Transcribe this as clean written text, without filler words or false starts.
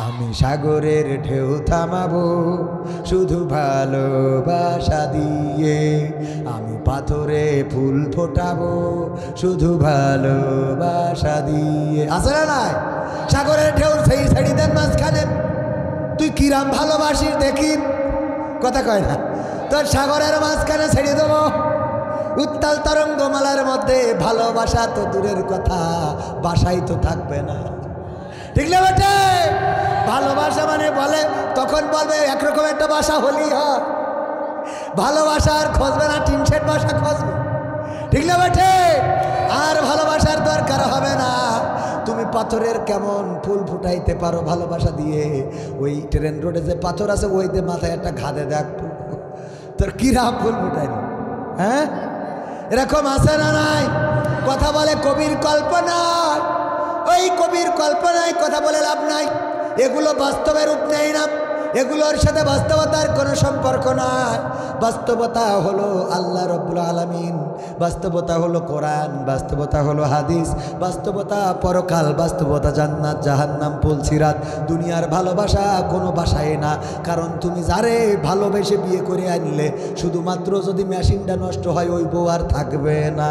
আমি সাগরের ঢেউ থামাবো শুধু ভালোবাসা দিয়ে, আমি পাথরে ফুল ফোটাবো শুধু ভালোবাসা দিয়ে। আছে না নাই? সাগরের ঢেউ সেই ছেড়ে দেন মাঝখানে, তুই কিরাম ভালোবাসিস দেখি, কথা কয় না, তোর সাগরের মাঝখানে ছেড়ে দেবো উত্তাল তরঙ্গমালার মধ্যে। ভালোবাসা তো দূরের কথা, বাসাই তো থাকবে না, ঠিক না বেটে? ভালোবাসা মানে বলে তখন বলবে একরকম একটা বাসা হলেই হয়, ভালোবাসা আর খুঁজবে না, টিন শেড বাসা খুঁজবে, ঠিক না বেটে? আর ভালোবাসার দরকার হবে না। তুমি পাথরের কেমন ফুল ফুটাইতে পারো ভালোবাসা দিয়ে। ওই ট্রেন রোডে যে পাথর আছে ওইতে মাথায় একটা ঘাদে দেখ, তোর কিরাম ফুল ফুটাইনি। হ্যাঁ, এরকম আছে না নাই? কথা বলে কবির কল্পনা, ওই কবির কল্পনায় কথা বলে লাভ নাই, এগুলো বাস্তবের রূপ নেয় না, এগুলোর সাথে বাস্তবতার কোনো সম্পর্ক নাই। বাস্তবতা হলো আল্লাহ রব্বুল আলামিন, বাস্তবতা হলো কোরআন, বাস্তবতা হলো হাদিস, বাস্তবতা পরকাল, বাস্তবতা জান্নাত জাহান্নাম পুলসিরাত। দুনিয়ার ভালোবাসা কোনো বাসায় না, কারণ তুমি যারে ভালোবেসে বিয়ে করে আনলে শুধুমাত্র যদি মেশিনটা নষ্ট হয় ওই বউ আর থাকবে না।